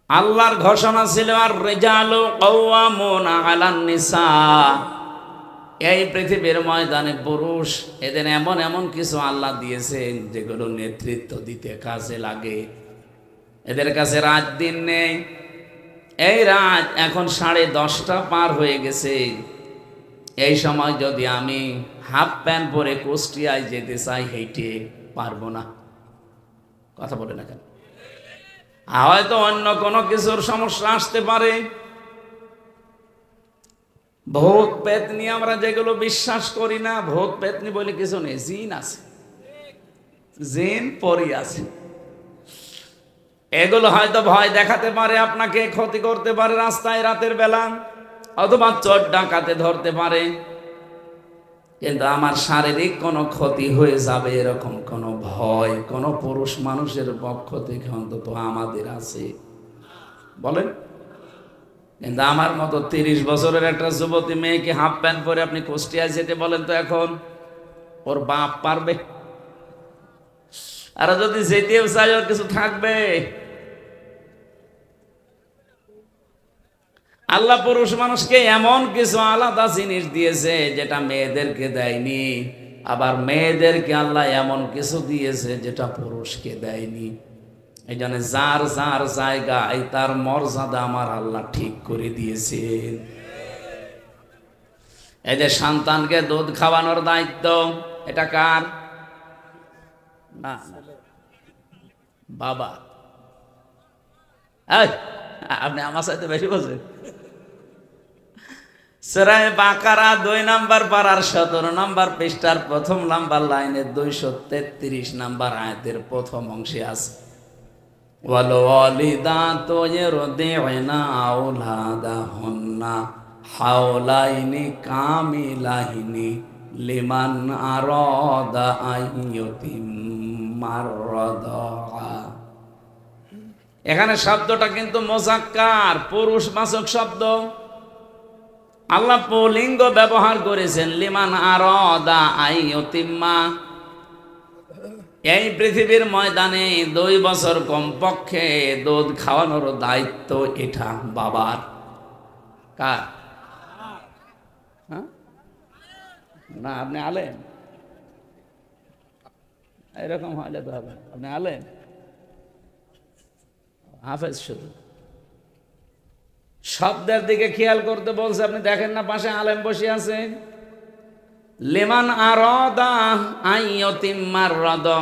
আল্লাহর ঘোষণা ছিল আর রিজালু কাওয়ামুনা আলান নিসা, এই পৃথিবীর ময়দানে পুরুষ এদের এমন এমন কিছু আল্লাহ দিয়েছেন যেগুলো নেতৃত্ব দিতে কাজে লাগে। এদের কাছে রাত দিন নেই। এই রাত এখন 10:30 পার হয়ে গেছে। এই সময় যদি আমি হাফ প্যান্ট পরে কুষ্টিয়ায় যেতে চাই, হেঁটে পারবো না। কথা বলে না কেন? হয়তো অন্য কোনো কিছুর সমস্যা আসতে পারে। ভূত পেতনি আমরা যেগুলো বিশ্বাস করি না, ভূত পেতনি বলে কিছু নেই। জিন আছে, জিন পরি আছে। এগুলো হয়তো ভয় দেখাতে পারে, আপনাকে ক্ষতি করতে পারে রাস্তায় রাতের বেলা, অথবা চোর ডাকাতে ধরতে পারে। কিন্তু আমার শারীরিক কোনো ক্ষতি হয়ে যাবে এরকম কোনো ভয় কোনো পুরুষ মানুষের পক্ষ থেকে অন্তত আমাদের আছে বলেন? কিন্তু আমার মতো 30 বছরের একটা যুবতী মেয়েকে হাফ প্যান্ট পরে আপনি কুষ্টিয়ায় যেতে বলেন তো এখন ওর বাপ পারবে? আর যদি যেতেও চাই ওর কিছু থাকবে? আল্লাহ পুরুষ মানুষকে এমন কিছু আলাদা জিনিস দিয়েছে যেটা মেয়েদেরকে দেয়নি, আবার মেয়েদেরকে আল্লাহ এমন কিছু দিয়েছে যেটা পুরুষকে দেয়নি। এই জন্য যার যার জায়গায় তার মর্যাদা আমার আল্লাহ ঠিক করে দিয়েছেন। এই যে সন্তানকে দুধ খাওয়ানোর দায়িত্ব, এটা কার? না, বাবা। আপনি আমার সাথে বেশি বলছেন। সূরা বাকারা 2 নম্বর পারার 17 নম্বর পৃষ্ঠার 1 নম্বর লাইনে 233 নম্বর আয়াতের প্রথম অংশে আছে, ওয়াল ওয়ালিদাতু ইরদি'না আওলাদাহুন্না হাওলাইনি কামিলাইনি লিমান আরাদা আইয়ুতিম্মার রাদা। এখানে শব্দটা কিন্তু মুযাক্কার, পুরুষবাচক শব্দ। আল্লাহ পুলিঙ্গ ব্যবহার করেছেন, লিমান আরাদা আইয়ুতিম্মা। এই পৃথিবীর ময়দানে 2 বছর কমপক্ষে দুধ খাওয়ানোর দায়িত্ব এটা বাবার। কার? না, আপনি আলেম, এরকম হলে তো হবে। আপনি আলেম, হাফেজ। শুধু শব্দের দিকে খেয়াল করতে বলছে, আপনি দেখেন না পাশে আলেম বসে আছে। লিমান আরাদা আইয়ুতিম্মার রাদা,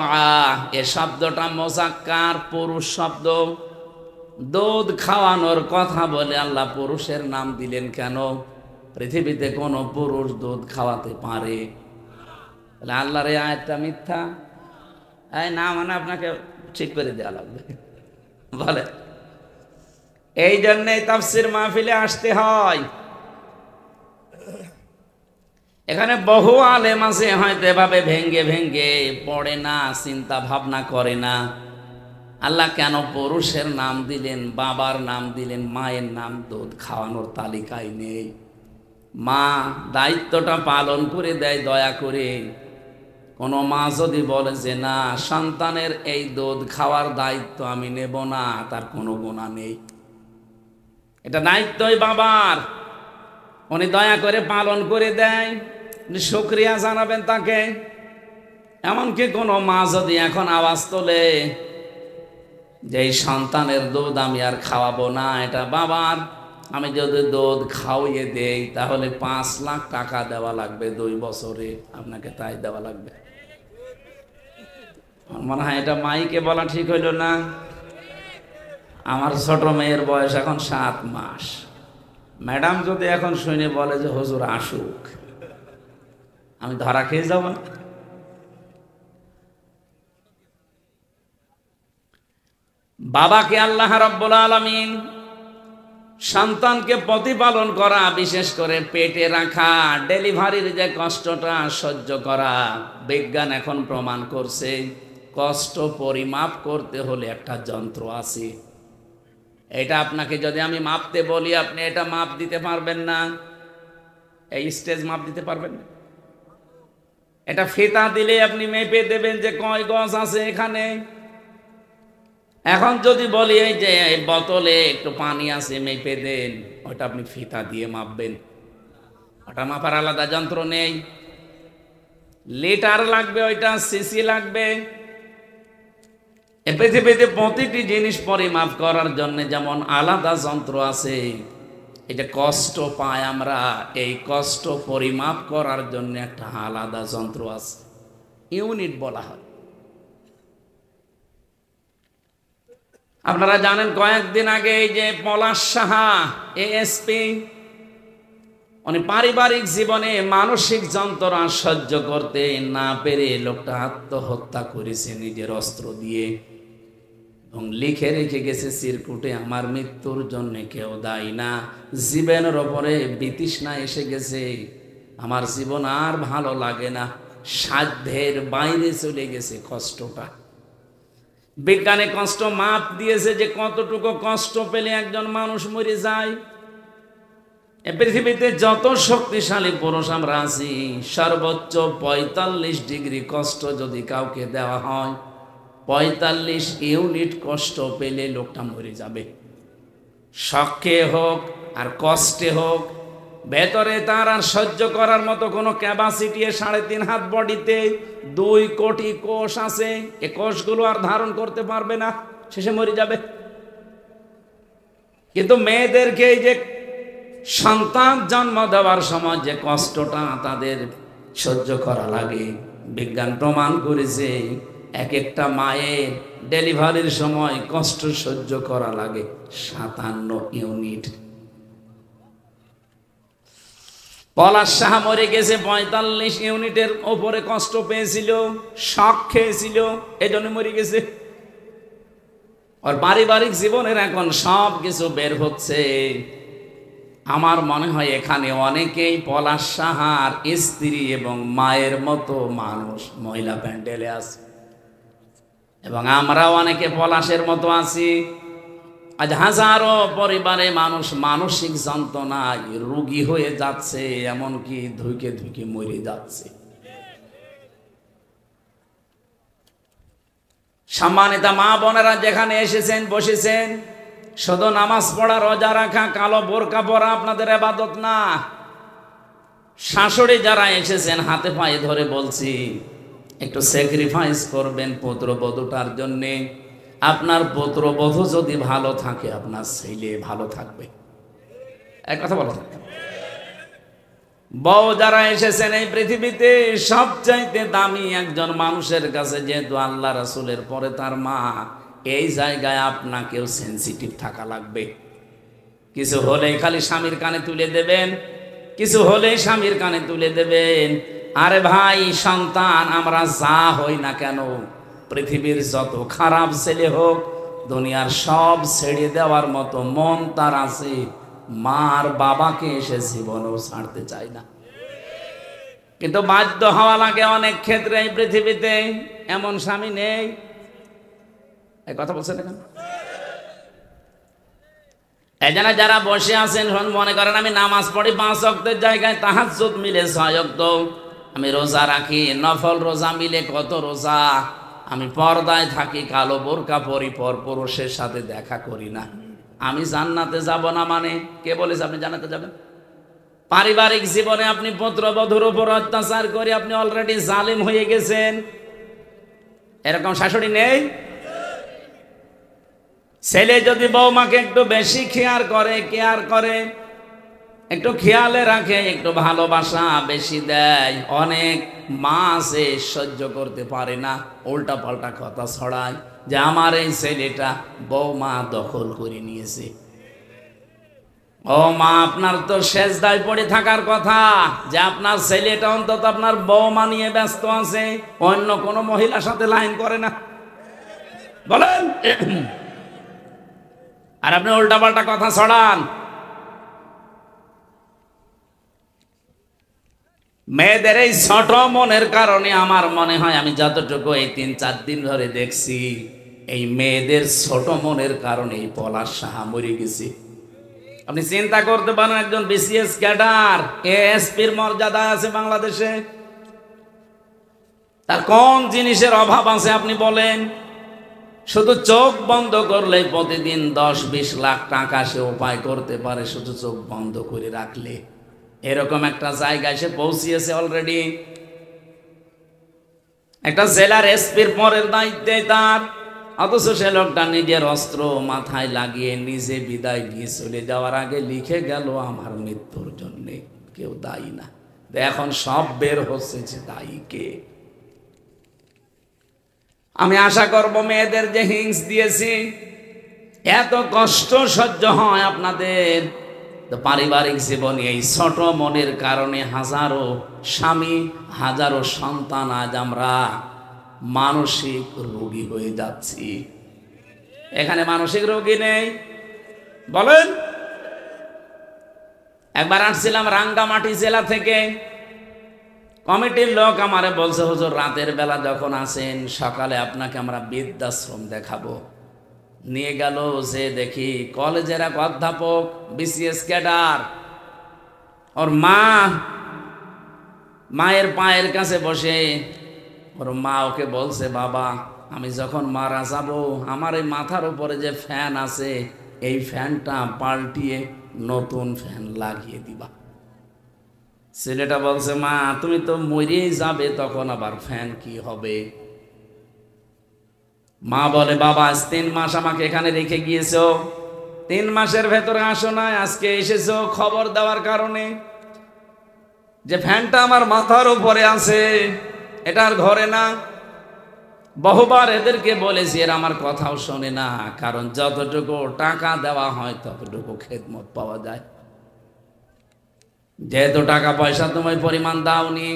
এ শব্দটা মুযাক্কার, পুরুষ শব্দ। দুধ খাওয়ানোর কথা বলে আল্লাহ পুরুষের নাম দিলেন কেন? পৃথিবীতে কোন পুরুষ দুধ খাওয়াতে পারে? তাহলে আল্লাহর এই আয়াতটা মিথ্যা? না মানে আপনাকে ঠিক করে দেওয়া লাগবে বলে। এই জন্যই তাফসীর মাহফিলে আসতে হয়। এখানে বহু আলেম আছে হয়তো এভাবে ভেঙ্গে ভেঙ্গে পড়ে না, চিন্তা ভাবনা করে না আল্লাহ কেন পুরুষের নাম দিলেন, বাবার নাম দিলেন, মায়ের নাম দুধ খাওয়ানোর তালিকায় নেই। মা দায়িত্বটা পালন করে দেয় দয়া করে। কোনো মা যদি বলে যে না সন্তানের এই দুধ খাওয়ার দায়িত্ব আমি নেব না, তার কোনো গুনাহ নেই। এটা দায়িত্বই বাবার, উনি দয়া করে পালন করে দেয়, শুকরিয়া জানাবেন তাকে। এমনকি কোনো মা যদি এখন আওয়াজ তোলে যে এই সন্তানের দুধ আমি আর খাওয়াবো না, এটা বাবার, আমি যদি দুধ খাওয়িয়ে দেই তাহলে 5 লাখ টাকা দেওয়া লাগবে 2 বছরে, আপনাকে তাই দেওয়া লাগবে। মনে হয় এটা মাইকে বলা ঠিক হইল না। আমার ছোট মেয়ের বয়স এখন 7 মাস। ম্যাডাম যদি এখন শুনে বলে যে হুজুর আসুক, আমি ধরা খেয়ে যাব না? বাবাকে আল্লাহ রাব্বুল আলামিন সন্তানকে প্রতিপালন করা, বিশেষ করে পেটে রাখা, ডেলিভারির যে কষ্টটা সহ্য করা, বিজ্ঞান এখন প্রমাণ করছে কষ্ট পরিমাপ করতে হলে একটা যন্ত্র আছে। এটা আপনাকে যদি আমি মাপতে বলি আপনি এটা মাপ দিতে পারবেন না, এই স্টেজ মাপ দিতে পারবেন না। এটা ফিতা দিলে আপনি মেপে দেবেন যে কয় গজ আছে এখানে। এখন যদি বলি এই যে এই বোতলে একটু পানি আছে মেপে দেন, ওটা আপনি ফিতা দিয়ে মাপবেন, ওটা মাপার আলাদা যন্ত্র নেই। লিটার লাগবে, ওইটা সিসি লাগবে। এ পৃথিবীতে প্রতিটি জিনিস পরিমাপ করার জন্য যেমন আলাদা যন্ত্র আছে, এটা কষ্ট পাই আমরা, এই কষ্ট পরিমাপ করার জন্য একটা আলাদা যন্ত্র আছে, ইউনিট বলা হয়। আপনারা জানেন কয়েকদিন আগে এই যে পলাশ সাহা এএসপি, উনি পারিবারিক জীবনে মানসিক যন্ত্রণা সহ্য করতে না পেরে লোকটা আত্মহত্যা করেছে নিজের অস্ত্র দিয়ে, এবং লিখে রেখে গেছে চিরকুটে, আমার মৃত্যুর জন্য কেউ দায়ী না, জীবনের ওপরে বিতৃষ্ণা এসে গেছে, আমার জীবন আর ভালো লাগে না, সাধ্যের বাইরে চলে গেছে কষ্টটা। বিজ্ঞানে কষ্ট মাপ দিয়েছে যে কতটুকু কষ্ট পেলে একজন মানুষ মরে যায়। এ পৃথিবীতে যত শক্তিশালী পুরুষ আমরা আছি, সর্বোচ্চ 45 ডিগ্রি কষ্ট যদি কাউকে দেওয়া হয়, 45 ইউনিট কষ্ট পেলে লোকটা মরে যাবে। শখে হোক আর কষ্টে হোক, ভেতরে তার আর সহ্য করার মতো কোনো ক্যাপাসিটি 3.5 হাত বডিতে 2 কোটি কোষ আছে, এই কোষগুলো আর ধারণ করতে পারবে না, শেষে মরে যাবে। কিন্তু মেয়েদেরকে এই যে সন্তান জন্ম দেওয়ার সময় যে কষ্টটা তাদের সহ্য করা লাগে, বিজ্ঞান প্রমাণ করেছে এক একটা মায়ের ডেলিভারির সময় কষ্ট সহ্য করা লাগে 57 ইউনিট। পলাশ সাহা মরে গেছে 45 ইউনিটের ওপরে কষ্ট পেয়েছিল, শক খেয়েছিল, এই জন্য মরে গেছে। আর পারিবারিক জীবনের এখন সব কিছু বের হচ্ছে। আমার মনে হয় এখানে অনেকেই পলাশ সাহার স্ত্রী এবং মায়ের মতো মানুষ মহিলা প্যান্ডেলে আছে, এবং আমরাও অনেকে পলাশের মতো আছি। আজ হাজারো পরিবারে মানুষ মানসিক যন্ত্রণায় রোগী হয়ে যাচ্ছে, এমনকি ধুইকে ধুইকে মরে যাচ্ছে। সম্মানিত মা বোনেরা যেখানে এসেছেন বসেছেন, শুধু নামাজ পড়া রোজা রাখা কালো বোরকা পরা আপনাদের ইবাদত না। শাশুড়ি যারা এসেছেন হাতে পায়ে ধরে বলছি, একটু স্যাক্রিফাইস করবেন পুত্রবধূটার জন্যে। আপনার পুত্রবধূ যদি ভালো থাকে, আপনার ছেলে ভালো থাকবে। এক কথা বলা থাকে। বউ যারা এসেছেন এই পৃথিবীতে সবচাইতে দামি একজন মানুষের কাছে, যেহেতু আল্লাহ রাসূলের পরে তার মা, এই জায়গায় আপনাকেও সেন্সিটিভ থাকা লাগবে। কিছু হলেই খালি স্বামীর কানে তুলে দেবেন, কিছু হলেই স্বামীর কানে তুলে দেবেন। আরে ভাই, সন্তান আমরা যা হই না কেন, পৃথিবীর যত খারাপ ছেলে হোক, দুনিয়ার সব ছেড়ে দেওয়ার মতো মন তার আছে, মার বাবাকে এসে জীবনেও ছাড়তে চায় না। কিন্তু বাধ্য হওয়া লাগে অনেক ক্ষেত্রে। এই পৃথিবীতে এমন স্বামী নেই। এই কথা বলছেন এখন? এই জন্য যারা বসে আছেন মনে করেন আমি নামাজ পড়ি 5 ওয়াক্তের জায়গায় তাহাজ্জুদ মিলে 6 ওয়াক্ত, আমি রোজা রাখি, নফল রোজা মিলে কত রোজা, আমি পর্দায় থাকি, কালো বোরকা পরি, পর পুরুষের সাথে দেখা করি না, আমি জান্নাতে যাব না। মানে কে বলেছে আপনি জান্নাতে যাবেন? পারিবারিক জীবনে আপনি পুত্রবধূর উপর অত্যাচার করে আপনি অলরেডি জালিম হয়ে গেছেন। এরকম শাশুড়ি নেই? ছেলে যদি বৌমাকে একটু বেশি কেয়ার করে, একটু খেয়ালে রাখে, একটু ভালোবাসা বেশি দেয়, অনেক মা আছে সহ্য করতে পারে না, উল্টা পাল্টা কথা ছড়ায় যে আমার এই ছেলেটা বৌমা দখল করে নিয়েছে। ও মা, আপনার তো সেজদায় পড়ে থাকার কথা যে আপনার ছেলেটা অন্তত আপনার বৌমা নিয়ে ব্যস্ত আছে, অন্য কোনো মহিলার সাথে লাইন করে না, বলেন। আর আপনি উল্টা পাল্টা কথা ছড়ান। মেয়েদের এই ছোট মনের কারণে আমার মনে হয়, আমি যতটুকু এই 3-4 দিন ধরে দেখছি, এই মেয়েদের ছোট মনের কারণে এই পলাশ সাহা মরে গেছে। আপনি চিন্তা করতে পারেন, একজন বিসিএস ক্যাডার, এএসপির মর্যাদায় আছে বাংলাদেশে, তার কোন জিনিসের অভাব আছে আপনি বলেন? শুধু চোখ বন্ধ করলে প্রতিদিন 10-20 লাখ টাকা সে উপায় করতে পারে, শুধু চোখ বন্ধ করে রাখলে। এরকম একটা জায়গায় সে পৌঁছিয়েছে অলরেডি। একটা জেলার এসপির পরের দায়িত্বে তার, অথচ সে লোকটা নিজের অস্ত্র মাথায় লাগিয়ে নিজে বিদায় নিয়ে চলে যাওয়ার আগে লিখে গেল আমার মৃত্যুর জন্যে কেউ দায়ী না। এখন সব বের হচ্ছে যে দায়ী কে। আমি আশা করব মেয়েদের যে হিংস দিয়েছি, এত কষ্ট সহ্য হয় আপনাদের, তো পারিবারিক জীবনে এই ছোট মনের কারণে হাজারো স্বামী, হাজারো সন্তান আজ আমরা মানসিক রোগী হয়ে যাচ্ছি। এখানে মানসিক রোগী নেই বলেন? একবার আসছিলাম রাঙ্গামাটি জেলা থেকে, কমিটির লোক আমারে বলছে, হুজুর রাতের বেলা যখন আসেন সকালে আপনাকে আমরা বৃদ্ধাশ্রম দেখাবো। নিয়ে গেল, যে দেখি কলেজের এক অধ্যাপক, বিসিএস ক্যাডার, ওর মায়ের পায়ের কাছে বসে ওর মা ওকে বলছে, বাবা আমি যখন মারা যাব আমার এই মাথার উপরে যে ফ্যান আছে এই ফ্যানটা পাল্টিয়ে নতুন ফ্যান লাগিয়ে দিবা। ছেলেটা বলছে, মা তুমি তো মরেই যাবে, তখন আবার ফ্যান কি হবে? মা বলে, বাবা আজ 3 মাস আমাকে এখানে রেখে গিয়েছো, 3 মাসের ভেতরে আসো না, আজকে এসেছো খবর দেওয়ার কারণে যে ফ্যানটা আমার মাথার উপরে আছে এটার ঘরে না। বহুবার এদেরকে বলেছি, এরা আমার কথাও শোনে না, কারণ যতটুকু টাকা দেওয়া হয় ততটুকু খেদমত পাওয়া যায়। যেহেতু টাকা পয়সা তুমি ওই পরিমাণ দাওনি,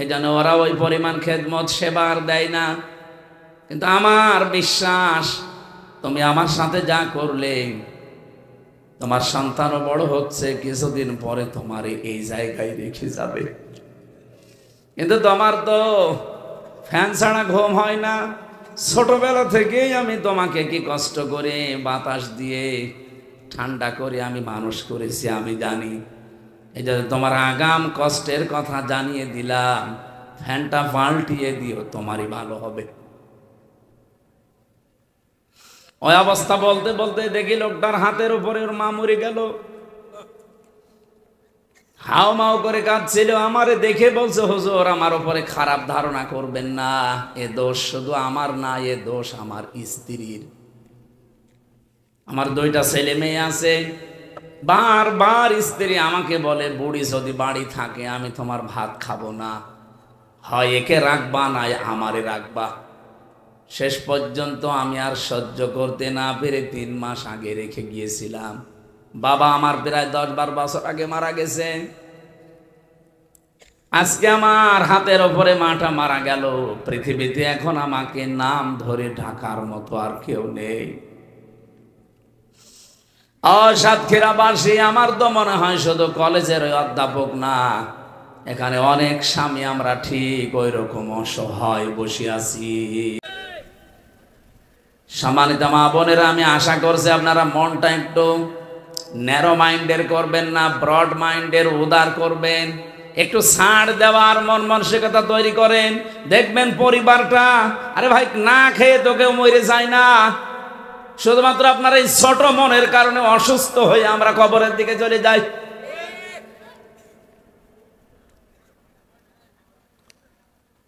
এই জন্য ওরা ওই পরিমাণ খেদমত সেবার দেয় না। কিন্তু আমার বিশ্বাস, তুমি আমার সাথে যা করলে, তোমার সন্তানও বড় হচ্ছে, কিছুদিন পরে তোমার এই জায়গায় রেখে যাবে। কিন্তু তোমার তো ফ্যান ছাড়া ঘুম হয় না। ছোটবেলা থেকেই আমি তোমাকে কি কষ্ট করে বাতাস দিয়ে ঠান্ডা করে আমি মানুষ করেছি, আমি জানি। এই যে তোমার আগাম কষ্টের কথা জানিয়ে দিলাম, ফ্যানটা পাল্টিয়ে দিও, তোমারই ভালো হবে। ওই অবস্থা বলতে বলতে দেখি লোকটার হাতের উপরে ওর মা মরে গেল, হাও মাও করে কাঁদছিল। আমারে দেখে বলছে, হুজুর আমার উপরে খারাপ ধারণা করবেন না, এ দোষ শুধু আমার না, এ দোষ আমার স্ত্রীর। আমার 2টা ছেলে মেয়ে আছে, বারবার স্ত্রী আমাকে বলে, বুড়ি যদি বাড়ি থাকে আমি তোমার ভাত খাবো না, হয় একে রাখবা না আমারে রাখবা। শেষ পর্যন্ত আমি আর সহ্য করতে না পেরে 3 মাস আগে রেখে গিয়েছিলাম। বাবা আমার প্রায় 10-12 বছর আগে মারা গেছে। আজকে আমার হাতের ওপরে মাটা মারা গেল। পৃথিবীতে এখন আমাকে নাম ধরে ঢাকার মতো আর কেউ নেই। সাতক্ষীরাবাসী, আমার তো মনে হয় শুধু কলেজের ওই অধ্যাপক না, এখানে অনেক স্বামী আমরা ঠিক ওই রকম অসহায় বসে আছি। সম্মানিত মা বোনেরা, আমি আশা করছি আপনারা মনটা একটু ন্যারো মাইন্ডের করবেন না, ব্রড মাইন্ডের উদার করবেন। একটু ছাড় দেওয়ার মন মানসিকতা তৈরি করেন, দেখবেন পরিবারটা, আরে ভাই না খেয়ে তো কেউ মরে যায় না। শুধুমাত্র আপনার এই ছোট মনের কারণে অসুস্থ হয়ে আমরা কবরের দিকে চলে যাই।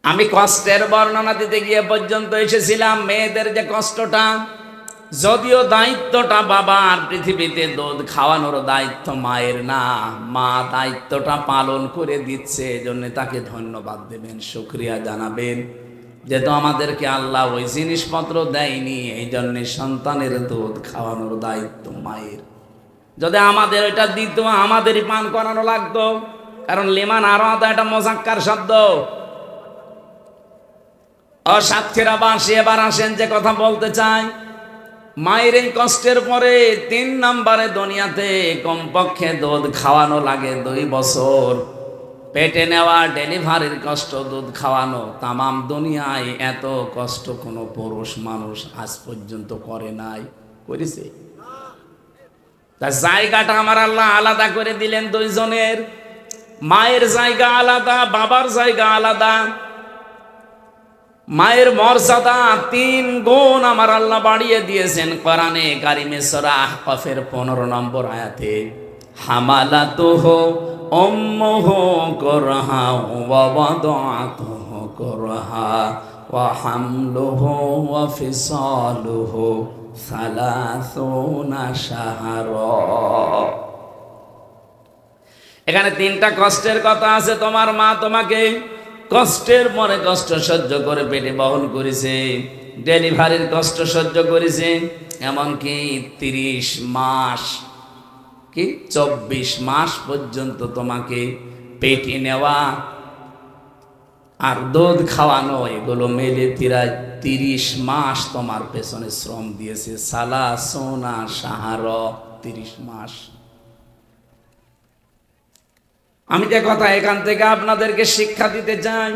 আমি কষ্টের বর্ণনা দিতে গিয়ে পর্যন্ত এসেছিলাম মেয়েদের যে কষ্টটা, যদিও দায়িত্বটা বাবার, পৃথিবীতে দুধ খাওয়ানোর দায়িত্ব মায়ের না, মা দায়িত্বটা পালন করে দিচ্ছে, এজন্য তাকে ধন্যবাদ দেবেন, শুকরিয়া জানাবেন, যেহেতু আমাদেরকে আল্লাহ ওই জিনিসপত্র দেয়নি, এই জন্য সন্তানের দুধ খাওয়ানোর দায়িত্ব মায়ের। যদি আমাদের ওইটা দিত, আমাদেরই পান করানো লাগতো, কারণ লিমান আরো এটা মোজাক্কার শব্দ। সাতক্ষীরাবাসী, এবার আসেন যে কথা বলতে চাই, মায়ের এই কষ্টের পরে 3 নম্বরে দুনিয়াতে কমপক্ষে দুধ খাওয়ানো লাগে 2 বছর। পেটে নেওয়া, ডেলিভারির কষ্ট, দুধ খাওয়ানো, তামাম দুনিয়ায় এত কষ্ট কোনো পুরুষ মানুষ আজ পর্যন্ত করে নাই, করেছে? তার জায়গাটা আমার আল্লাহ আলাদা করে দিলেন 2 জনের। মায়ের জায়গা আলাদা, বাবার জায়গা আলাদা। মায়ের মর্যাদা 3 গুণ আমার আল্লাহ বাড়িয়ে দিয়েছেন কোরআনে কারিমে সূরা আহকাফের 15 নম্বর আয়াতে। হামালাতুহু উম্মুহু কুরহা ওয়া ওয়াদাআতুহু কুরহা ওয়া হামলুহু ওয়া ফিসালুহু 30 শাহরা। এখানে 3টা কষ্টের কথা আছে। তোমার মা তোমাকে কষ্টের পরে কষ্ট সহ্য করে পেটে বহন করেছে, ডেলিভারির কষ্ট সহ্য করেছে, এমনকি 30 মাস কি 24 মাস পর্যন্ত তোমাকে পেটে নেওয়া আর দুধ খাওয়ানো, এগুলো মেলে 30 মাস তোমার পেছনে শ্রম দিয়েছে। সালাসুনা শাহরা, 30 মাস। আমি যে কথা এখান থেকে আপনাদেরকে শিক্ষা দিতে চাই,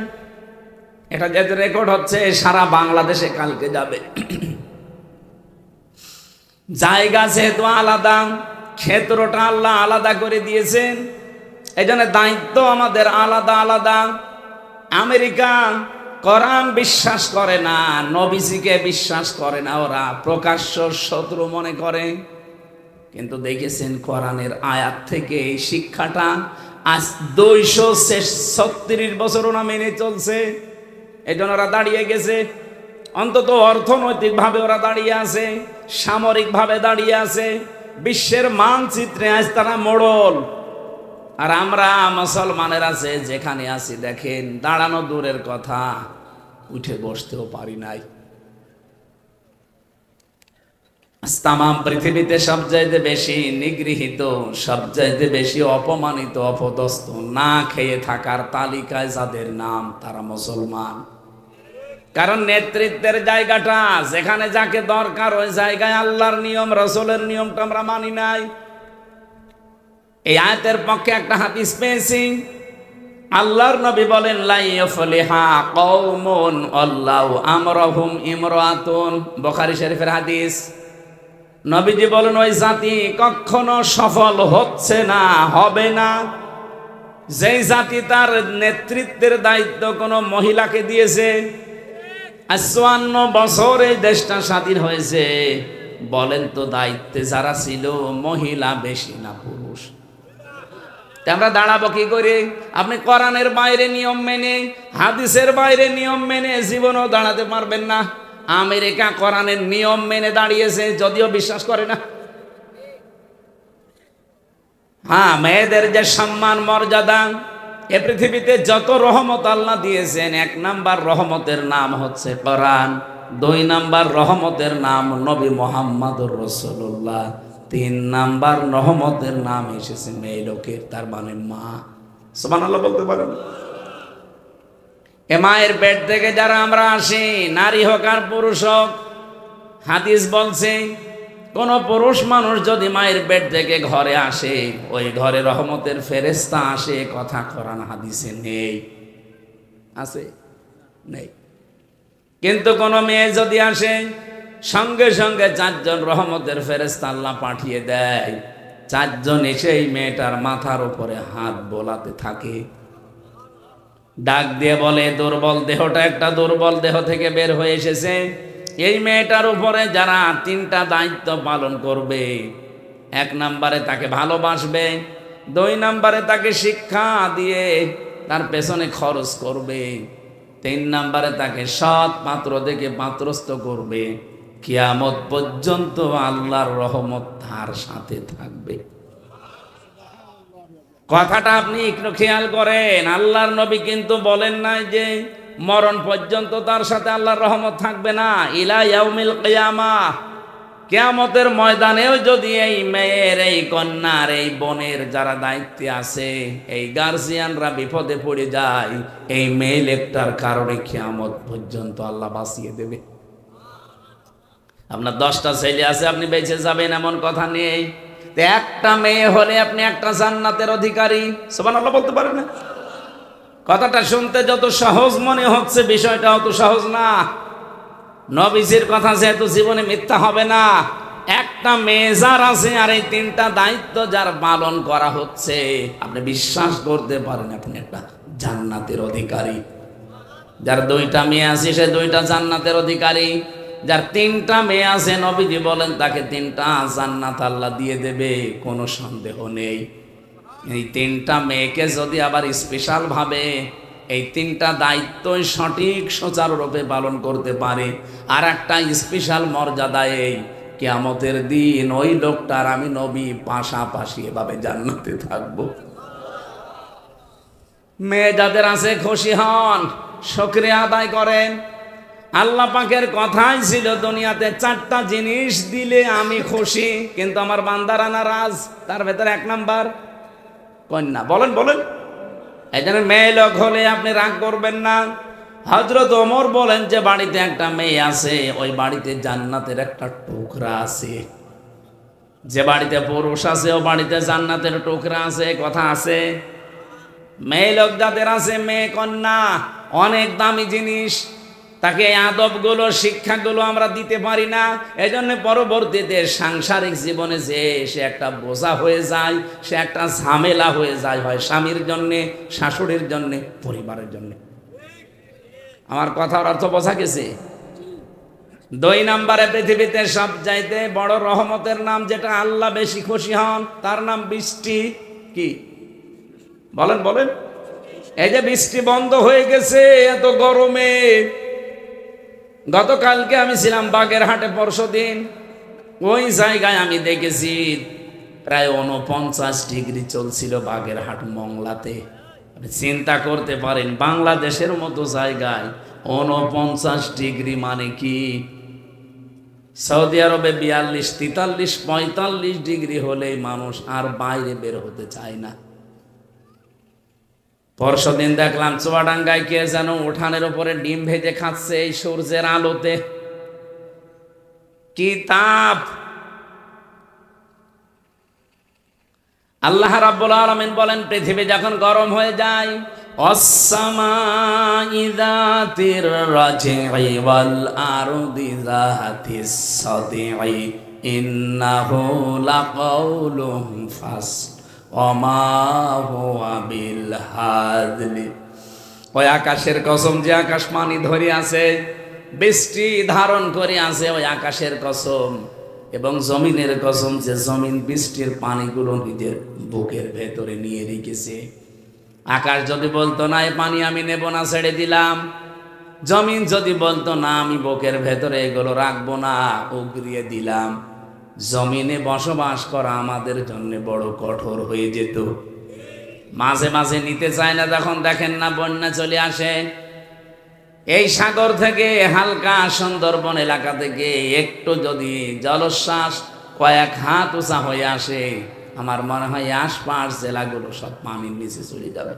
এটা যেহেতু রেকর্ড হচ্ছে সারা বাংলাদেশে কালকে যাবে। জায়গা যেহেতু আলাদা, ক্ষেত্রটা আল্লাহ আলাদা করে দিয়েছেন, এই জন্য দায়িত্ব আমাদের আলাদা আলাদা। আমেরিকা কোরআন বিশ্বাস করে না, নবীজিকে বিশ্বাস করে না, ওরা প্রকাশ্য শত্রু মনে করে। কিন্তু দেখেছেন কোরআনের আয়াত থেকে এই শিক্ষাটা আজ 236 বছর ওরা মেনে চলছে। এই জন্য ওরা দাঁড়িয়ে গেছে, অন্তত অর্থনৈতিকভাবে ওরা দাঁড়িয়ে আছে, সামরিকভাবে দাঁড়িয়ে আছে, বিশ্বের মানচিত্রে আজ তারা মোড়ল। আর আমরা মুসলমানের আছে যেখানে আছি দেখেন, দাঁড়ানো দূরের কথা, উঠে বসতেও পারি নাই। তামাম পৃথিবীতে সবচাইতে বেশি নিগৃহীত, সবচাইতে বেশি অপমানিত, অপদস্থ, না খেয়ে থাকার তালিকায় যাদের নাম, তারা মুসলমান। কারণ নেতৃত্বের জায়গাটা যেখানে যাকে দরকার ওই জায়গায় আল্লাহর নিয়ম রাসূলের নিয়মটা আমরা মানি নাই। এই আয়াতের পক্ষে একটা হাদিস পেয়েছি, আল্লাহর নবী বলেন লা ইয়াফলিহা কওমুন আল্লাহু আমরাহুম ইমরাতুন, বুখারী শরীফের হাদিস। নবীজি বলেন ওই জাতি কখনো সফল হচ্ছে না, হবে না, যেই জাতি তার নেতৃত্বের দায়িত্ব কোনো মহিলাকে দিয়েছে। 54 বছর এই দেশটা স্বাধীন হয়েছে, বলেন তো দায়িত্বে যারা ছিল মহিলা বেশি না পুরুষ? আমরা দাঁড়াবো কি করে? আপনি কোরআনের বাইরে নিয়ম মেনে, হাদিসের বাইরে নিয়ম মেনে জীবনও দাঁড়াতে পারবেন না। আমেরিকা কোরআনের নিয়ম মেনে দাঁড়িয়েছে, যদিও বিশ্বাস করে না। হ্যাঁ, মেয়েদের যে সম্মান মর্যাদা, এ পৃথিবীতে যত রহমত আল্লাহ দিয়েছেন, 1 নাম্বার রহমতের নাম হচ্ছে কোরআন, 2 নাম্বার রহমতের নাম নবী মুহাম্মদুর রাসূলুল্লাহ, 3 নাম্বার রহমতের নাম এসেছে মেয়ে লোকের, তার মানে মা। সুবহানাল্লাহ বলতে পারেন? এ মায়ের পেট থেকে যারা আমরা আসি, নারী হোক আর পুরুষ হোক, হাদিস বলছে কোন পুরুষ মানুষ যদি মায়ের পেট থেকে ঘরে আসে, ওই ঘরে রহমতের ফেরেশতা আসে, কথা কোরআন হাদিসে নেই। আছে? নেই। কিন্তু কোন মেয়ে যদি আসে, সঙ্গে সঙ্গে 4 জন রহমতের ফেরেশতা আল্লাহ পাঠিয়ে দেয়। 4 জন এসে এই মেয়েটার মাথার উপরে হাত বোলাতে থাকে, ডাক দিয়ে বলে দুর্বল দেহটা একটা দুর্বল দেহ থেকে বের হয়ে এসেছে, এই মেয়েটার উপরে যারা 3টা দায়িত্ব পালন করবে, 1 নম্বরে তাকে ভালোবাসবে, 2 নম্বরে তাকে শিক্ষা দিয়ে তার পেছনে খরচ করবে, 3 নম্বরে তাকে সৎ পাত্র দেখে পাত্রস্থ করবে, কিয়ামত পর্যন্ত আল্লাহর রহমত তার সাথে থাকবে। কথাটা আপনি একটু খেয়াল করেন, আল্লাহর নবী কিন্তু বলেন নাই যে মরণ পর্যন্ত তার সাথে আল্লাহর রহমত থাকবে না। ইলা ইয়াউমিল কিয়ামাহ, কিয়ামতের ময়দানেও যদি এই মেয়ের, এই কন্যার, এই বোনের যারা দায়িত্বে আছে, এই গার্জিয়ানরা বিপদে পড়ে যায়, এই মেয়ে লোকটার কারণে কিয়ামত পর্যন্ত আল্লাহ বাঁচিয়ে দেবে। আপনার 10টা ছেলে আছে, আপনি বেঁচে যাবেন এমন কথা নেই। একটা মেয়ে হলে আপনি একটা জান্নাতের অধিকারী। সুবহানাল্লাহ বলতে পারেন না? কথাটা শুনতে যত সহজ মনে হচ্ছে, বিষয়টা অত সহজ না। নবীজির কথা যেহেতু জীবনে মিথ্যা হবে না, একটা মেয়ে যার আছে আর এই 3টা দায়িত্ব যার পালন করা হচ্ছে, আপনি বিশ্বাস করতে পারেন আপনি একটা জান্নাতের অধিকারী। যার 2টা মেয়ে আছে সে 2টা জান্নাতের অধিকারী। যার 3টা মেয়ে আছে নবীজি বলেন তাকে 3টা জান্নাত আল্লাহ দিয়ে দেবে, কোনো সন্দেহ নেই। এই 3টা মেয়েকে যদি আবার স্পেশাল ভাবে এই 3টা দায়িত্বই সঠিক সুচারুরূপে পালন করতে পারে, আর একটা স্পেশাল মর্যাদা এই কিয়ামতের দিন ওই লোকটার আমি নবী পাশাপাশি এভাবে জান্নাতে থাকবো। মেয়ে যাদের আছে খুশি হন, শুকরিয়া আদায় করেন। আল্লাহ পাকের কথাই ছিল দুনিয়াতে 4টা জিনিস দিলে আমি খুশি, কিন্তু আমার বান্দারা নারাজ। তার ভেতরে 1 নাম্বার কন্যা। বলেন বলেন, এই জন্য মেয়ে লোক হলে আপনি রাগ করবেন না। হযরত ওমর বলেন যে বাড়িতে একটা মেয়ে আছে, ওই বাড়িতে জান্নাতের একটা টুকরা আছে। যে বাড়িতে পুরুষ আছে ও বাড়িতে জান্নাতের টুকরা আছে, কথা আছে। মেয়ে লোক যাদের আছে, মেয়ে কন্যা অনেক দামি জিনিস, তাকে আদবগুলো শিক্ষাগুলো আমরা দিতে পারি না। এই জন্য পরবর্তীতে সাংসারিক জীবনে যে সে একটা বোঝা হয়ে যায়, সে একটা ঝামেলা হয়ে যায়, হয় স্বামীর জন্যে, শাশুড়ির জন্যে, পরিবারের জন্যে। আমার কথার অর্থ বোঝা গেছে? 2 নম্বরে পৃথিবীতে সবচাইতে বড় রহমতের নাম যেটা আল্লাহ বেশি খুশি হন, তার নাম বৃষ্টি। কি বলেন বলেন? এই যে বৃষ্টি বন্ধ হয়ে গেছে এত গরমে। গতকালকে আমি ছিলাম বাগেরহাটে, পরশুদিন ওই জায়গায় আমি দেখেছি প্রায় 49 ডিগ্রি চলছিল বাগেরহাট মংলাতে। চিন্তা করতে পারেন বাংলাদেশের মতো জায়গায় 49 ডিগ্রি মানে কি? সৌদি আরবে 42, 43, 45 ডিগ্রি হলে মানুষ আর বাইরে বের হতে চায় না। পরশুদিন দেখলাম চুয়াডাঙ্গায় কে যেন উঠানের উপরে ডিম ভেজে খাচ্ছে এই সূর্যের আলোতে। কি তাপ! আল্লাহ রাব্বুল আলামিন বলেন পৃথিবী যখন গরম হয়ে যায়, অস-সামাই যাতির রাজি'i ওয়াল আরদি যাতিস সাদি'i ইন্নাহু লাকাউলুন ফাসল ওয়া মা হুয়া বিল হাযলি। ওই আকাশের কসম, যে আকাশ পানি ধরে আছে, বৃষ্টি ধারণ করে আছে, ওই আকাশের কসম, এবং জমিনের কসম যে জমিন বৃষ্টির পানিগুলো নিজের বুকের ভেতরে নিয়ে রেখেছে। আকাশ যদি বলতো না এই পানি আমি নেব না, ছেড়ে দিলাম, জমিন যদি বলতো না আমি বুকের ভেতরে এগুলো রাখবো না, উগরিয়ে দিলাম, জমিনে বসবাস করা আমাদের জন্য বড় কঠোর হয়ে যেত। মাঝে মাঝে নিতে চায় না, যখন দেখেন না বন্যা চলে আসে। এই সাগর থেকে হালকা সুন্দরবন এলাকা থেকে একটু যদি জলোচ্ছ্বাস কয়েক হাত উঁচা হয়ে আসে, আমার মনে হয় আশপাশ জেলাগুলো সব পানির নিচে চলে যাবে।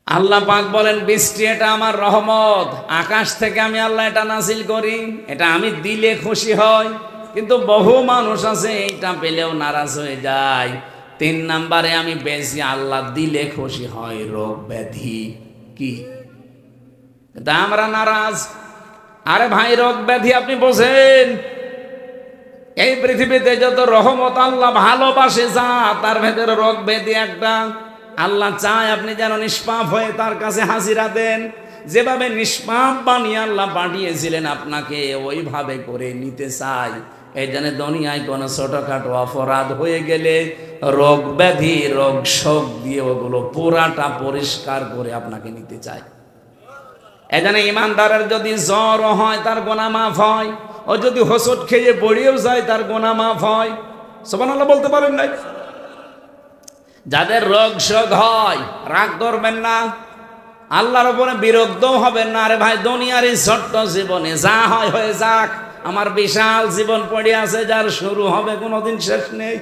আল্লাহ পাক বলেন বৃষ্টি এটা আমার রহমত, আকাশ থেকে আমি আল্লাহ এটা নাজিল করি, এটা আমি দিলে খুশি হয়। কিন্তু বহু মানুষ আছে এইটা পেলেও নারাজ হয়ে যায়। 3 নম্বরে আমি বেশি আল্লাহ দিলে খুশি হয় রোগ ব্যাধি। কি তা আমরা নারাজ? আরে ভাই রোগ ব্যাধি আপনি বোঝেন? এই পৃথিবীতে যত রহমত আল্লাহ ভালোবাসে যা, তার ভেতরে রোগ ব্যাধি একটা। আল্লাহ চায় আপনি যেন নিষ্পাপ হয়ে তার কাছে হাজিরা দেন। যেভাবে নিষ্পাপ বানিয়ে আল্লাহ পাঠিয়েছিলেন আপনাকে, ওইভাবে করে নিতে চাই। এই জন্য দুনিয়ায় কোনো ছোটখাটো অপরাধ হয়ে গেলে রোগ ব্যাধি, রোগ শোক দিয়ে ওগুলো পুরাটা পরিষ্কার করে আপনাকে নিতে চায়। এই জন্য ইমানদারের যদি জ্বর হয় তার গুনাহ মাফ হয়, ও যদি হোঁচট খেয়ে পড়েও যায় তার গুনাহ মাফ হয়। সুবহানাল্লাহ বলতে পারেন নাই? যাদের রোগ শোক হয় রাগ করবেন না, আল্লাহর উপরে বিরক্ত হবেন না। আরে ভাই দুনিয়ার এই ছোট্ট জীবনে যা হয় হয়ে যাক, আমার বিশাল জীবন পড়ে আছে যার শুরু হবে কোনোদিন শেষ নেই।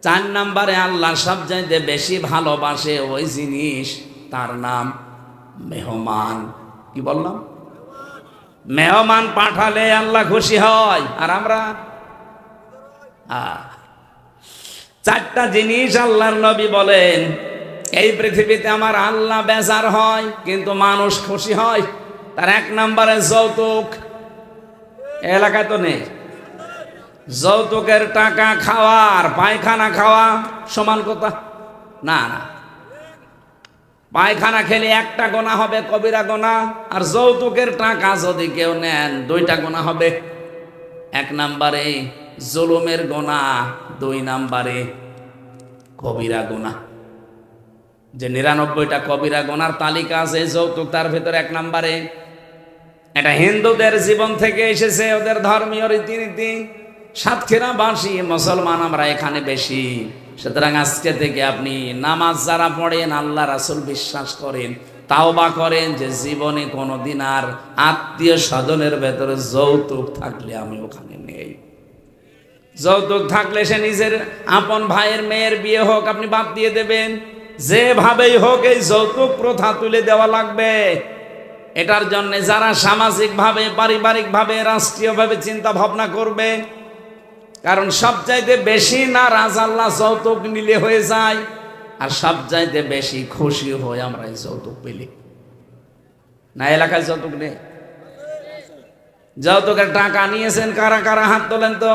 4 নম্বরে আল্লাহ সবচাইতে বেশি ভালোবাসে ওই জিনিস, তার নাম মেহমান। কি বললাম? মেহমান পাঠালে আল্লাহ খুশি হয়, আর আমরা 4টা জিনিস আল্লাহর নবী বলেন এই পৃথিবীতে আমার আল্লাহ বেজার হয় কিন্তু মানুষ খুশি হয়। তার 1 নম্বরে যৌতুক। এলাকায় তো নেই। যৌতুকের টাকা খাওয়ার পায়খানা খাওয়া সমান কথা না, না। পায়খানা খেলে একটা গোনা হবে কবিরা গোনা, আর যৌতুকের টাকা যদি কেউ নেন 2টা গোনা হবে। 1 নম্বরে জুলুমের গোনা, 2 নম্বরে কবিরা গোনা। যে 99টা কবিরা গোনার তালিকা আছে যৌতুক তার ভেতরে 1 নম্বরে। এটা হিন্দুদের জীবন থেকে এসেছে, ওদের ধর্মীয় রীতিনীতি। সাতক্ষীরাবাসী মুসলমান আমরা এখানে বেশি, সুতরাং আজকে থেকে আপনি নামাজ যারা পড়েন, আল্লাহ রাসূল বিশ্বাস করেন, তাওবা করেন যে জীবনে কোনোদিন আর আত্মীয় স্বজনের ভেতরে যৌতুক থাকলে আমি ওখানে নেই। যৌতুক থাকলে সে নিজের আপন ভাইয়ের মেয়ের বিয়ে হোক আপনি বাদ দিয়ে দেবেন, যেভাবেই হোক এই যৌতুক প্রথা তুলে দেওয়া লাগবে। এটার জন্য যারা সামাজিকভাবে, পারিবারিকভাবে, রাষ্ট্রীয়ভাবে চিন্তা ভাবনা করবে, কারণ সবচাইতে বেশি নারাজ আল্লাহ যৌতুক নিলে হয়ে যায়, আর সবচাইতে বেশি খুশি হয়ে আমরা এই যৌতুক পেলে। না এলাকায় যৌতুক নেই? যৌতুকের টাকা নিয়েছেন কারা কারা হাত তোলেন তো।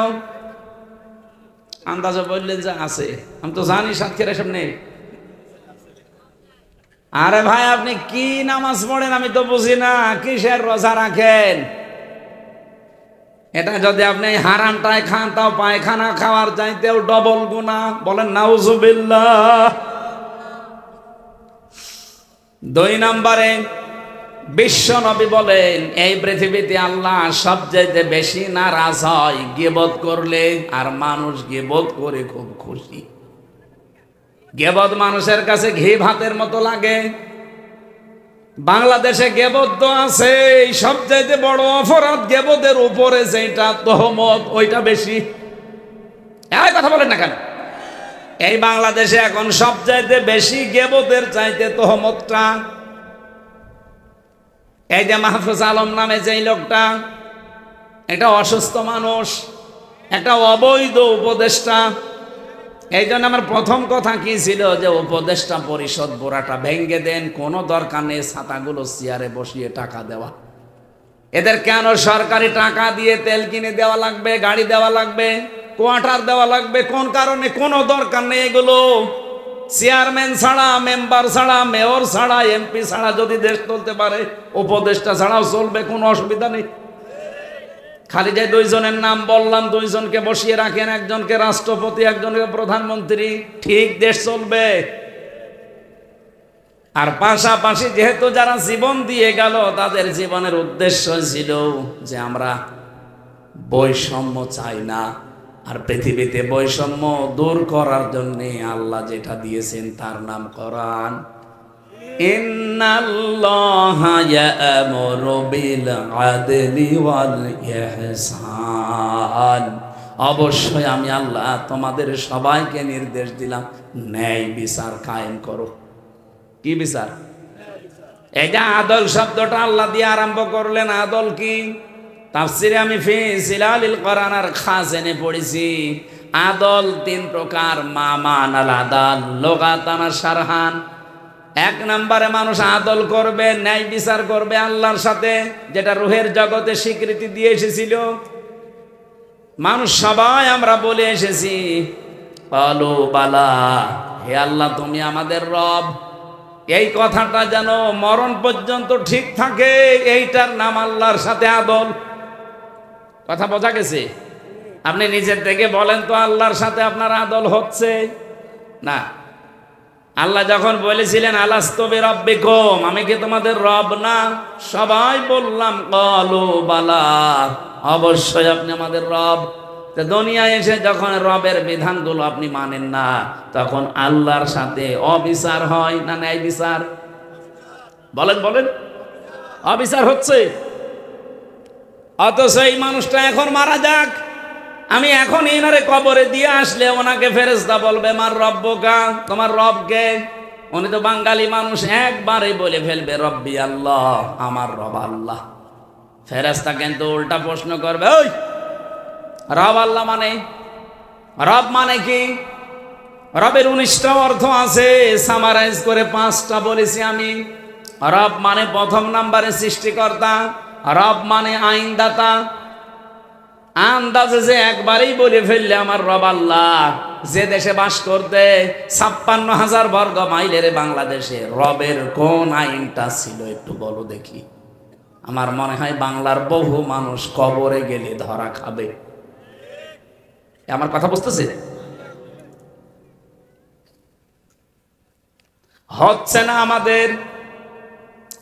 আন্দাজে বললেন যে আছে, আমি তো জানি সাতক্ষীরা এসব নেই। আরে ভাই আপনি কি নামাজ পড়েন আমি তো বুঝি না, কিসের রোজা রাখেন? এটা যদি আপনি হারামটায় খান তাও পায়খানা খাওয়ার চাইতেও ডবল গুনাহ। বলেন নাউজুবিল্লাহ। 2 নম্বরে বিশ্ব নবী বলেন এই পৃথিবীতে আল্লাহ সবচেয়ে বেশি নারাজ হয় গীবত করলে, আর মানুষ গীবত করে খুব খুশি। গীবত মানুষের কাছে ঘি ভাতের মতো লাগে। বাংলাদেশে গীবত তো আছে, সবচাইতে বড় অপরাধ গীবতের উপরে যেটা তহমত, ওইটা বেশি। এই কথা বলেন না কেন? এই বাংলাদেশে এখন সবচাইতে বেশি গীবতের চাইতে তহমতটা। এই যে মাহফুজ আলম নামে যেই লোকটা, একটা অসুস্থ মানুষ, একটা অবৈধ উপদেষ্টা। এই জন্য আমার প্রথম কথা কি ছিল যে উপদেষ্টা পরিষদ গোড়াটা ভেঙ্গে দেন, কোনো দরকার নেই ছাতাগুলো চেয়ারে বসিয়ে টাকা দেওয়া। এদের কেন সরকারি টাকা দিয়ে তেল কিনে দেওয়া লাগবে, গাড়ি দেওয়া লাগবে, কোয়ার্টার দেওয়া লাগবে? কোন কারণে? কোনো দরকার নেই এগুলো। চেয়ারম্যান ছাড়া, মেম্বার ছাড়া, মেয়র ছাড়া, এমপি ছাড়া যদি দেশ চলতে পারে, উপদেষ্টা ছাড়াও চলবে, কোনো অসুবিধা নেই। খালি যে 2 জনের নাম বললাম, 2 জনকে বসিয়ে রাখেন, একজনকে রাষ্ট্রপতি, একজনকে প্রধানমন্ত্রী, ঠিক দেশ চলবে। আর পাশাপাশি যেহেতু যারা জীবন দিয়ে গেল, তাদের জীবনের উদ্দেশ্য ছিল যে আমরা বৈষম্য চাই না। আর পৃথিবীতে বৈষম্য দূর করার জন্য আল্লাহ যেটা দিয়েছেন তার নাম কোরআন। ইন্নাল্লাহা ইয়া'মুরু বিল আদলি ওয়াল ইহসান। অবশ্যই আমি আল্লাহ তোমাদের সবাইকে নির্দেশ দিলাম ন্যায় বিচার কায়েম করো। কি বিচার? এই যে আদল শব্দটা আল্লাহ দিয়ে আরম্ভ করলেন, আদল কি? তাফসিরে আমি ফি জিলালিল কোরআন আর খাজেনে পড়েছি, আদল 3 প্রকার। মামান আল আদাল লুগাতান শারহান। 1 নম্বরে মানুষ আদল করবে, ন্যায় বিচার করবে আল্লাহর সাথে, যেটা রূহের জগতে স্বীকৃতি দিয়ে এসেছিল। মানুষ সবাই আমরা বলে এসেছি কালু বালা, হে আল্লাহ তুমি আমাদের রব। এই কথাটা যেন মরণ পর্যন্ত ঠিক থাকে, এইটার নাম আল্লাহর সাথে আদল। কথা বোঝা গেছে? আপনি নিজের থেকে বলেন তো আল্লাহর সাথে আপনার আদল হচ্ছে না? আল্লাহ যখন বলেছিলেন আলাস্তু বিরাব্বিকুম, আমি কি তোমাদের রব না? সবাই বললাম কালু বালা, অবশ্যই আপনি আমাদের রব। তো দুনিয়ায় এসে যখন রবের বিধানগুলো আপনি মানেন না, তখন আল্লাহর সাথে অবিচার হয় না ন্যায় বিচার? বলেন বলেন, অবিচার হচ্ছে। অথচ এই মানুষটা এখন মারা যাক, আমি এখন ইনারে কবরে দিয়ে আসলে ওনাকে ফেরেশতা বলবে মার রব্বুকা, তোমার রবকে। উনি তো বাঙালি মানুষ, একবারে বলে ফেলবে রব্বি আল্লাহ, আমার রব আল্লাহ। ফেরেশতা কিন্তু উল্টা প্রশ্ন করবে, ওই রব আল্লাহ মানে? রব মানে কি? রবের 19টা অর্থ আছে, সামারাইজ করে 5টা বলেছি আমি। রব মানে 1 নম্বরে সৃষ্টিকর্তা, রব মানে আইনদাতা। আন্দাজে যে একবারেই বলে ফেললে আমার রব আল্লাহ, যে দেশে বাস করতে 56,000 বর্গ মাইলের বাংলাদেশে রবের কোন আইনটা ছিল একটু বলো দেখি। আমার মনে হয় বাংলার বহু মানুষ কবরে গেলে ধরা খাবে। আমার কথা বুঝতেছে? হচ্ছে না আমাদের।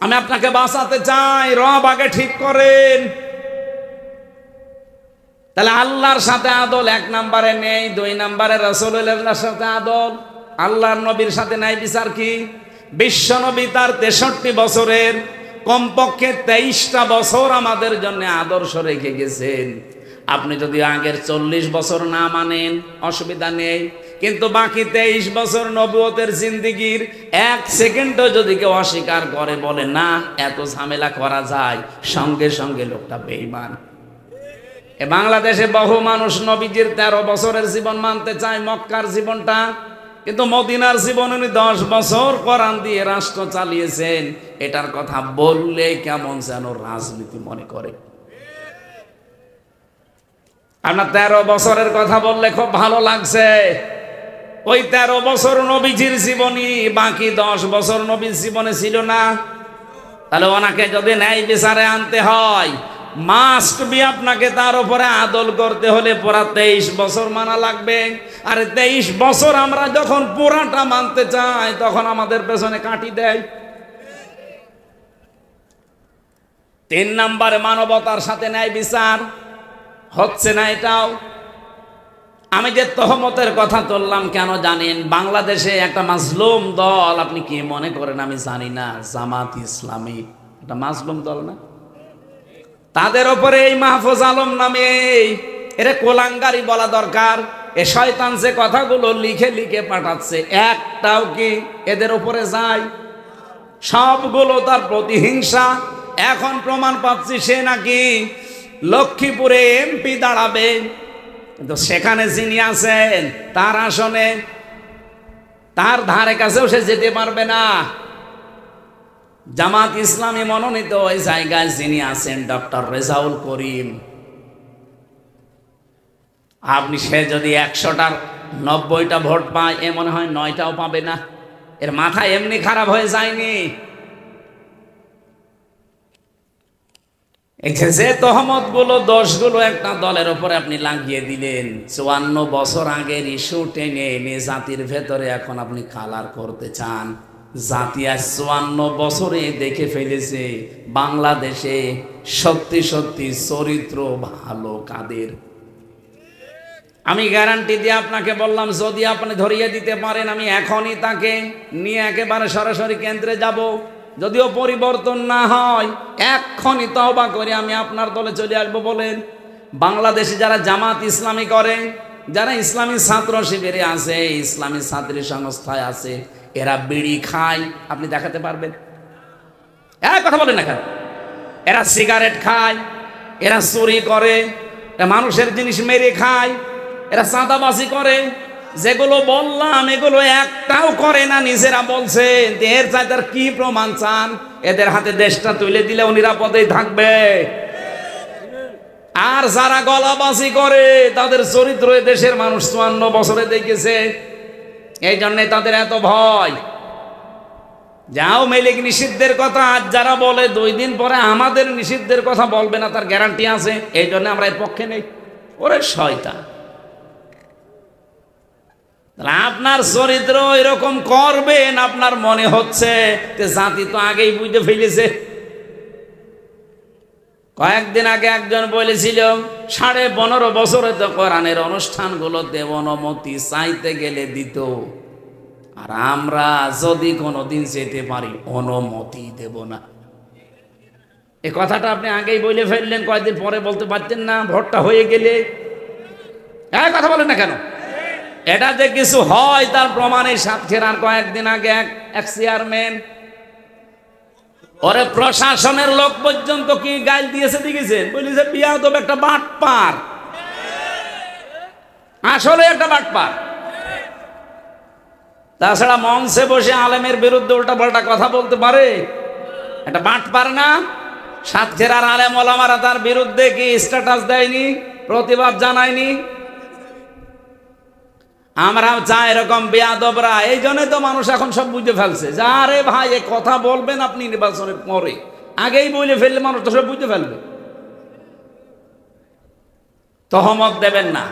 আমি আপনাকে বাঁচাতে চাই, রব আগে ঠিক করেন। তাহলে আল্লাহর সাথে আদল 1 নম্বরে নেই, 2 নম্বরে রাসূলুল্লাহর সাথে আদল, আল্লাহর নবীর সাথে নাই বিচার কি? বিশ্ব নবী তার 63 বছরের কমপক্ষে 23টা বছর আমাদের জন্য আদর্শ রেখে গেছেন। আপনি যদি আগের 40 বছর না মানেন অসুবিধা নেই, কিন্তু বাকি 23 বছর নবুয়তের জিন্দেগির 1 সেকেন্ডও যদি কেউ অস্বীকার করে, বলে না এত ঝামেলা করা যায়, সঙ্গে সঙ্গে লোকটা বেঈমান। বাংলাদেশে বহু মানুষ নবীজির 13 বছরের জীবন মানতে চায়, মক্কার জীবনটা, কিন্তু মদিনার জীবন উনি 10 বছর কোরআন দিয়ে রাষ্ট্র চালিয়েছেন। এটার কথা বললে কেমন যেন রাজনীতি মনে করে। আপনার 13 বছরের কথা বললে খুব ভালো লাগছে, ওই 13 বছর নবীজির জীবনী, বাকি 10 বছর নবীর জীবনে ছিল না। তাহলে ওনাকে যদি ন্যায় বিচারে আনতে হয়, মাস্ট বি আপনাকে তার উপরে আদল করতে হলে পুরা 23 বছর মানা লাগবে। আর 23 বছর আমরা যখন পুরাটা মানতে চাই, তখন আমাদের পেছনে কাটি দেয়। 3 নম্বরে মানবতার সাথে ন্যায় বিচার হচ্ছে না। এটাও আমি যে তহমতের কথা তুললাম কেন জানেন? বাংলাদেশে একটা মাজলুম দল, আপনি কি মনে করেন আমি জানি না, জামাত ইসলামী একটা মাজলুম দল না? তাদের উপরে এই মাহফুজ আলম নামে এরা কোলাঙ্গারি বলা দরকার। এ শয়তান যে কথাগুলো লিখে লিখে পাঠাচ্ছে, একটাও কি এদের উপরে যায়? সবগুলো তার প্রতিহিংসা। এখন প্রমাণ পাচ্ছি সে নাকি লক্ষ্মীপুরে এমপি দাঁড়াবে, কিন্তু সেখানে যিনি আছেন তার আসনে, তার ধারে কাছেও সে যেতে পারবে না। জামাত ইসলামী মনোনীত ওই জায়গায় যিনি আছেন ডক্টর রেজাউল করিম, আপনি সে যদি 100টার 90টা ভোট পায়, এ মনে হয় 9টাও পাবে না। এর মাথা এমনি খারাপ হয়ে যায়নি। যে তহমত গুলো, দোষগুলো একটা দলের উপরে আপনি লাগিয়ে দিলেন, 54 বছর আগের ইস্যু টেনে এনে জাতির ভেতরে এখন আপনি কালার করতে চান। জাতি আজ 54 বছরে দেখে ফেলেছে বাংলাদেশে সত্যি সত্যি চরিত্র ভালো কাদের। আমি গ্যারান্টি দিয়ে আপনাকে বললাম, যদি আপনি ধরিয়ে দিতে পারেন, আমি এখনই তাকে নিয়ে একেবারে সরাসরি কেন্দ্রে যাব। যদিও পরিবর্তন না হয়, এক্ষুনি তওবা করে আমি আপনার দলে চলে আসবো। বলেন, বাংলাদেশে যারা জামাত ইসলামী করে, যারা ইসলামী ছাত্র শিবিরে আছে, ইসলামী ছাত্রী সংস্থায় আছে, এরা বিড়ি খায়, আপনি দেখাতে পারবেন? কথা বলেন না কেন? এরা সিগারেট খায়, এরা চুরি করে, এরা মানুষের জিনিস মেরে খায়, এরা চাঁদাবাজি করে। যেগুলো বললাম এগুলো একটাও করে না, নিজেরা বলছে। এর চাইতে আর কি প্রমাণ চান? এদের হাতে দেশটা তুলে দিলেও নিরাপদেই থাকবে। আর যারা গলাবাজি করে, তাদের চরিত্র দেশের মানুষ 54 বছরে দেখেছে। এই জন্যে তাদের এত ভয়। যাও মেলিক নিষিদ্ধের কথা আজ যারা বলে, 2 দিন পরে আমাদের নিষিদ্ধের কথা বলবে না, তার গ্যারান্টি আছে। এই জন্য আমরা এর পক্ষে নেই। ওরে শয়তান, আপনার চরিত্র এরকম করবেন, আপনার মনে হচ্ছে যে জাতি তো আগেই বুঝতে ফেলেছে। কয়েকদিন আগে একজন বলেছিল, 15.5 বছরে তো কোরআনের অনুষ্ঠানগুলোতে অনুমতি চাইতে গেলে দিত, আর আমরা যদি কোনোদিন যেতে পারি অনুমতি দেব না। এই কথাটা আপনি আগেই বলে ফেললেন, কয়েকদিন পরে বলতে পারতেন না? ভোটটা হয়ে গেলে কথা বলেন না কেন? এটা যে কিছু হয় তার প্রমাণে সাতক্ষীরার কয়েকদিন আগে এক চেয়ারম্যান, ওরে প্রশাসনের লোক পর্যন্ত কি গাইল দিয়েছে দেখেছেন? বলেছে বিয়াদব, একটা বাটপার, আসলে একটা বাটপার। তাছাড়া মঞ্চে বসে আলেমের বিরুদ্ধে উল্টা পাল্টা কথা বলতে পারে, একটা বাটপার না? সাতক্ষীরার আলেম ওলামারা তার বিরুদ্ধে কি স্ট্যাটাস দেয়নি, প্রতিবাদ জানায়নি? আমরাও চাই এরকম বেয়াদবরা। এই জন্যই তো মানুষ এখন সব বুঝে ফেলছে যে আরে ভাই এ কথা বলবেন আপনি নির্বাচনের পরে, আগেই বলে ফেললে মানুষ তো সব বুঝে ফেলবে। তহমত দেবেন না।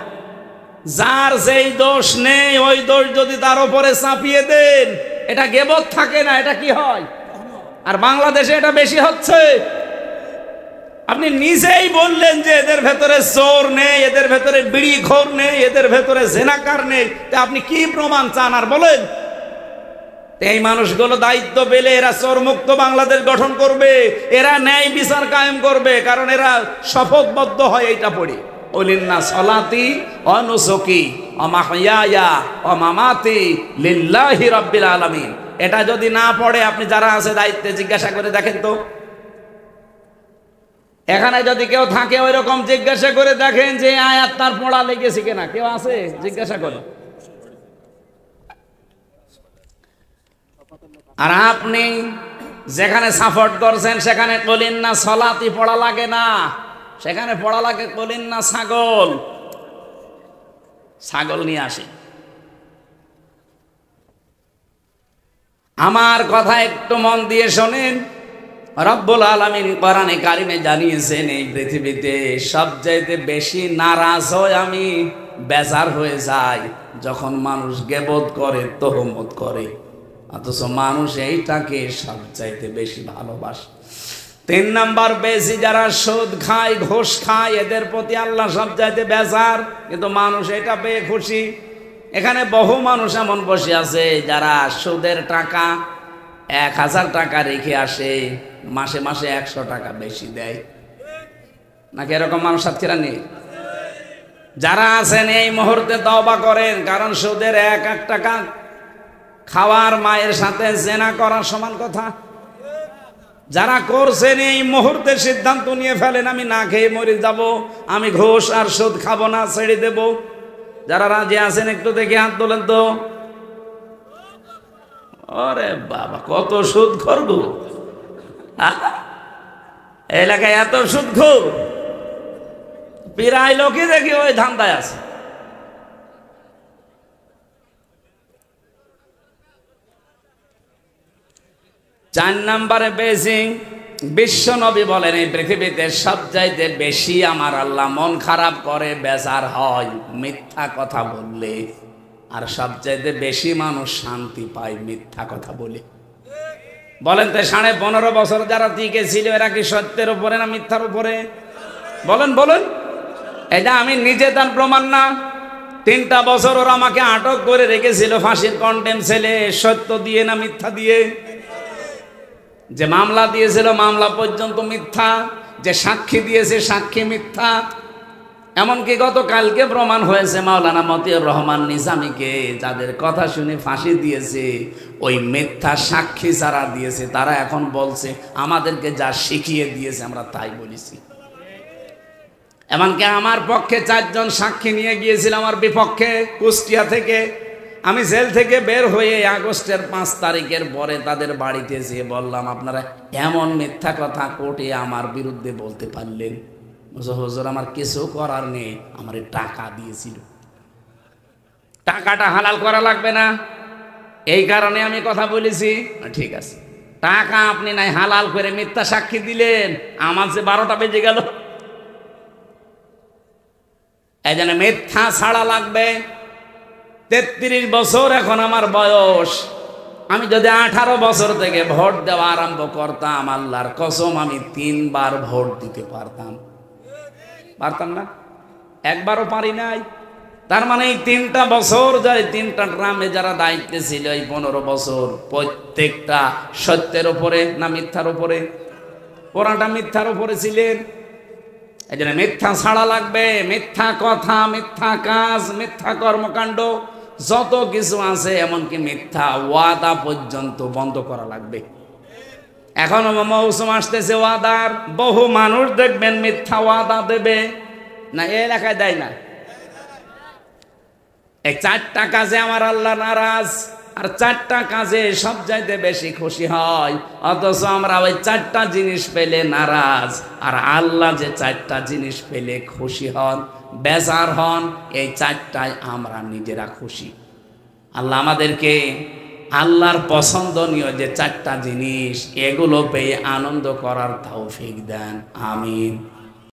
যার যেই দোষ নেই ওই দোষ যদি তার উপরে চাপিয়ে দেন, এটা গেবত থাকে না, এটা কি হয়? আর বাংলাদেশে এটা বেশি হচ্ছে। আপনি নিজেই বললেন যে এদের ভেতরে চোর নেই, এদের ভেতরে বিড়িখোর নেই, এদের ভেতরে জেনাকার নেই, তা আপনি কি প্রমাণ চান আর বলেন? এই মানুষগুলো দায়িত্ব পেলে এরা চোর মুক্ত বাংলাদেশ গঠন করবে, এরা ন্যায় বিচার কায়েম করবে, কারণ এরা শপথবদ্ধ হয় এইটা পড়ি, ওলিন্না সলাতি অনুসকি অমাহিয়া অমামাতি লিল্লাহি রাব্বিল আলামিন। এটা যদি না পড়ে আপনি যারা আছে দায়িত্বে জিজ্ঞাসা করে দেখেন তো, এখানে যদি কেউ থাকে ওই রকম জিজ্ঞাসা করে দেখেন যে আয়াত তার পড়া লেগেছে কিনা, কেউ আছে জিজ্ঞাসা করে। আর আপনি যেখানে সাপোর্ট করছেন সেখানে কলিন্না সলাতি পড়া লাগে না, সেখানে পড়া লাগে কলিন্না ছাগল। ছাগল নিয়ে আসে। আমার কথা একটু মন দিয়ে শোনেন। রব্বুল আলামিন কোরআনে কারিমে জানিয়েছেন এই পৃথিবীতে সবচাইতে বেশি নারাজ হয় আমি, বেজার হয়ে যায় যখন মানুষ গীবত করে, তহমত করে, অথচ মানুষ এইটাকে সবচাইতে বেশি ভালোবাসে। 3 নাম্বার বেশি যারা সুদ খায়, ঘুষ খায়, এদের প্রতি আল্লাহ সবচাইতে বেজার, কিন্তু মানুষ এটা পেয়ে খুশি। এখানে বহু মানুষ এমন বসে আছে যারা সুদের টাকা 1000 টাকা রেখে আসে, মাসে মাসে 100 টাকা বেশি দেয়, নাকি এরকম মানুষ সাতক্ষীরা নেই? যারা আছেন এই মুহূর্তে তওবা করেন, কারণ সুদের 1 টাকা খাওয়ার মায়ের সাথে জেনা করার সমান কথা। যারা করছেন এই মুহূর্তে সিদ্ধান্ত নিয়ে ফেলেন আমি না খেয়ে মরে যাব, আমি ঘুষ আর সুদ খাবো না, ছেড়ে দেব। যারা রাজি আছেন একটু দেখে হাত তোলেন তো। ওরে বাবা, কত সুদ করবো এলাকায়, এত সুদ খোর প্রায় লোকই দেখি ওই ধান্দায় আছে। চার নম্বরে বেশি বিশ্ব নবী বলেন এই পৃথিবীতে সবচাইতে বেশি আমার আল্লাহ মন খারাপ করে, বেজার হয় মিথ্যা কথা বললে, আর সবচাইতে বেশি মানুষ শান্তি পায় মিথ্যা কথা বলে। বলেন তো 15.5 বছর যারা টিকে ছিল এরা কি সত্যের উপরে না মিথ্যার উপরে? বলেন বলেন। এটা আমি নিজে তার প্রমাণ না। 3টা বছর ওরা আমাকে আটক করে রেখেছিল, ফাঁসির কন্ডেম ছেলে, সত্য দিয়ে না মিথ্যা দিয়ে? যে মামলা দিয়েছিল মামলা পর্যন্ত মিথ্যা, যে সাক্ষী দিয়েছে সাক্ষী মিথ্যা। এমনকি গতকালকে প্রমাণ হয়েছে মাওলানা মতিউর রহমান নিজামীকে যাদের কথা শুনে ফাঁসি দিয়েছে, ওই মিথ্যা সাক্ষী যারা দিয়েছে তারা এখন বলছে আমাদেরকে যা শিখিয়ে দিয়েছে আমরা তাই বলেছি। এমনকি আমার পক্ষে 4 জন সাক্ষী নিয়ে গিয়েছিল আমার বিপক্ষে কুষ্টিয়া থেকে। আমি জেল থেকে বের হয়ে আগস্টের 5 তারিখের পরে তাদের বাড়িতে যেয়ে বললাম আপনারা এমন মিথ্যা কথা কোর্টে আমার বিরুদ্ধে বলতে পারলেন? হুজুর আমার কিছু করার নেই, আমার টাকা দিয়েছিল, টাকাটা হালাল করা লাগবে না, এই কারণে আমি কথা বলেছি। ঠিক আছে, টাকা আপনি নাই হালাল করে মিথ্যা সাক্ষী দিলেন, আমার যে 12টা বেজে গেল। এই জন্য মিথ্যা ছাড়া লাগবে। 33 বছর এখন আমার বয়স। আমি যদি 18 বছর থেকে ভোট দেওয়া আরম্ভ করতাম, আল্লাহর কসম আমি 3 বার ভোট দিতে পারতাম। পারতাম না? একবারও পারি নাই। তার মানে এই 3টা বছর যায় 3টা গ্রামে যারা দায়িত্বে ছিল এই 15 বছর, প্রত্যেকটা সত্যের উপরে না মিথ্যার উপরে? পুরাটা মিথ্যার উপরে ছিলেন। এই জন্য মিথ্যা ছাড়া লাগবে। মিথ্যা কথা, মিথ্যা কাজ, মিথ্যা কর্মকাণ্ড যত কিছু আছে, এমনকি মিথ্যা ওয়াদা পর্যন্ত বন্ধ করা লাগবে। এখনো মৌসুম আসতেছে ওয়াদার, বহু মানুষ দেখবেন মিথ্যা ওয়াদা দেবে না, এই এলাকায় দেয় না। এই 4টা কাজে আমার আল্লাহ নারাজ। আর 4টা কাজে সব চাইতে বেশি খুশি হয়, অথচ আমরা ওই 4টা জিনিস পেলে নারাজ। আর আল্লাহ যে 4টা জিনিস পেলে খুশি হন, বেজার হন, এই 4টায় আমরা নিজেরা খুশি। আল্লাহ আমাদেরকে আল্লাহর পছন্দনীয় যে 4টা জিনিস, এগুলো পেয়ে আনন্দ করার তৌফিক দেন, আমিন।